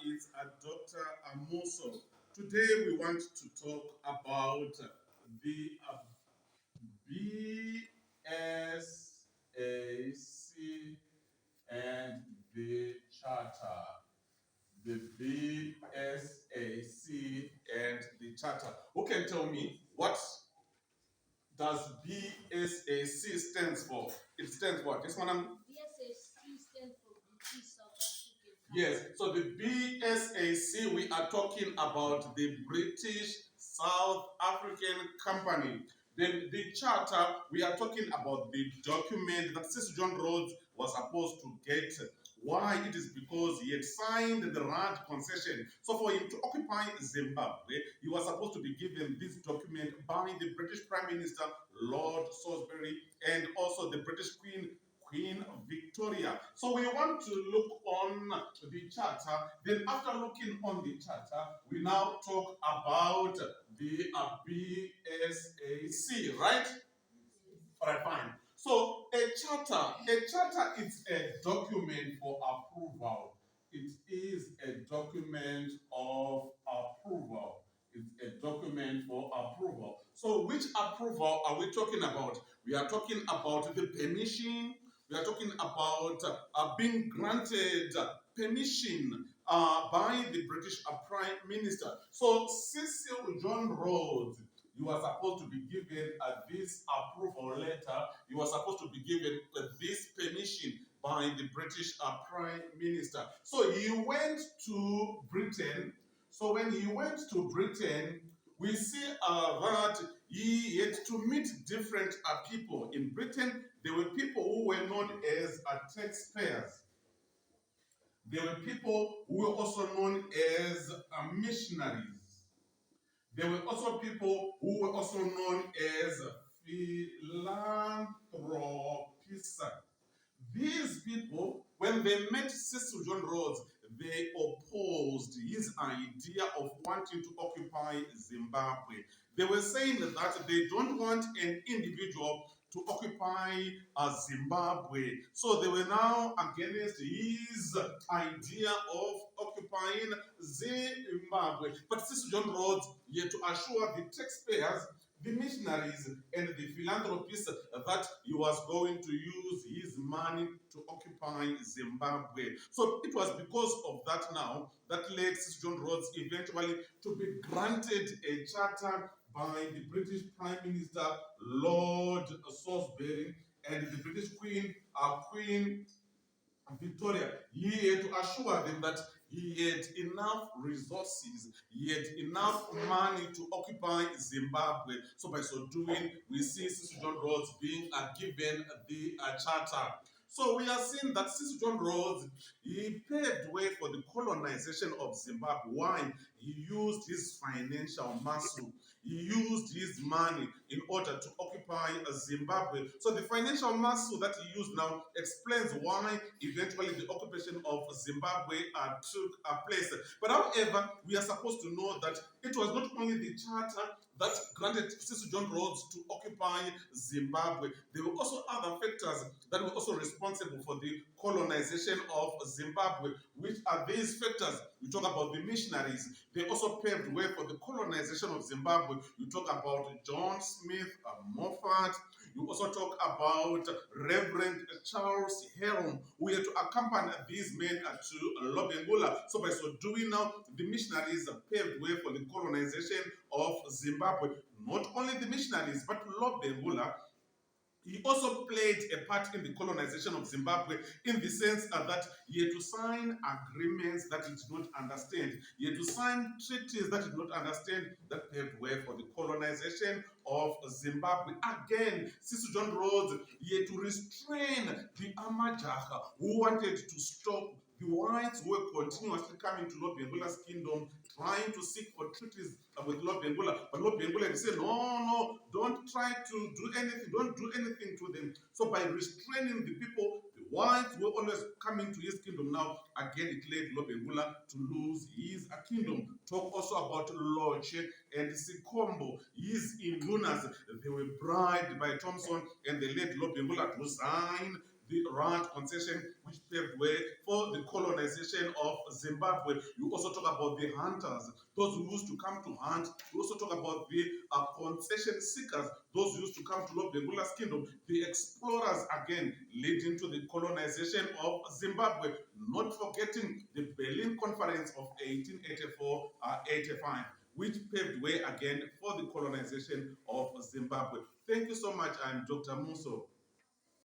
is Dr. Muso. Today we want to talk about the BSAC and the Charter. The BSAC and the Charter. Who can tell me what does BSAC stands for? It stands for what? This one. BSAC stands for British South African. Yes, so the BSAC, we are talking about the British South African Company. Then the charter, we are talking about the document that Sir John Rhodes was supposed to get. Why? It is because he had signed the RAD concession. So for him to occupy Zimbabwe, he was supposed to be given this document by the British Prime Minister, Lord Salisbury, and also the British Queen Victoria. So we want to look on the charter. Then after looking on the charter, we now talk about the BSAC, right? All right, fine. So a charter is a document for approval. It is a document of approval. It's a document for approval. So which approval are we talking about? We are talking about the permission. We are talking about being granted permission by the British Prime Minister. So Cecil John Rhodes, you are supposed to be given this approval letter. You are supposed to be given this permission by the British Prime Minister. So he went to Britain. So when he went to Britain, we see that he had to meet different people. In Britain, there were people who were known as taxpayers. There were people who were also known as missionaries. There were also people who were also known as philanthropists. These people, when they met Cecil John Rhodes, they opposed his idea of wanting to occupy Zimbabwe. They were saying that they don't want an individual to occupy Zimbabwe. So they were now against his idea of occupying Zimbabwe. But Cecil John Rhodes, he had to assure the taxpayers, the missionaries, and the philanthropists that he was going to use his money to occupy Zimbabwe. So it was because of that now that led Sir John Rhodes eventually to be granted a charter by the British Prime Minister, Lord Salisbury, and the British Queen Victoria. He had to assure them that he had enough resources, he had enough money to occupy Zimbabwe. So by so doing, we see Sir John Rhodes being given the charter. So we are seeing that Sir John Rhodes, he paved way for the colonization of Zimbabwe. Why? He used his financial muscle. He used his money in order to occupy Zimbabwe. So the financial muscle that he used now explains why eventually the occupation of Zimbabwe took place. But however, we are supposed to know that it was not only the charter that granted Sir John Rhodes to occupy Zimbabwe. There were also other factors that were also responsible for the colonization of Zimbabwe. Which are these factors? We talk about the missionaries. They also paved way for the colonization of Zimbabwe. You talk about John Smith Moffat. You also talk about Reverend Charles Helm, who had to accompany these men to Lobengula. So by so doing now, the missionaries paved way for the colonization of Zimbabwe. Not only the missionaries, but Lobengula, he also played a part in the colonization of Zimbabwe in the sense that he had to sign agreements that he did not understand. He had to sign treaties that he did not understand that paved way for the colonization of Zimbabwe. Again, Sir John Rhodes, he had to restrain the Amajaha who wanted to stop the whites who were continuously coming to Lobengula's kingdom, trying to seek for treaties with Lobengula. But Lobengula said, no, don't try to do anything, don't do anything to them. So by restraining the people, the whites were always coming to his kingdom. Now, again, it led Lobengula to lose his kingdom. Talk also about Loche and Sikombo, his indunas. They were bribed by Thompson and they led Lobengula to sign the Rand concession, which paved way for the colonization of Zimbabwe. You also talk about the hunters, those who used to come to hunt. You also talk about the concession seekers, those who used to come to Lobengula's kingdom, the explorers again, leading to the colonization of Zimbabwe, not forgetting the Berlin Conference of 1884-85, which paved way again for the colonization of Zimbabwe. Thank you so much. I'm Dr. Muso.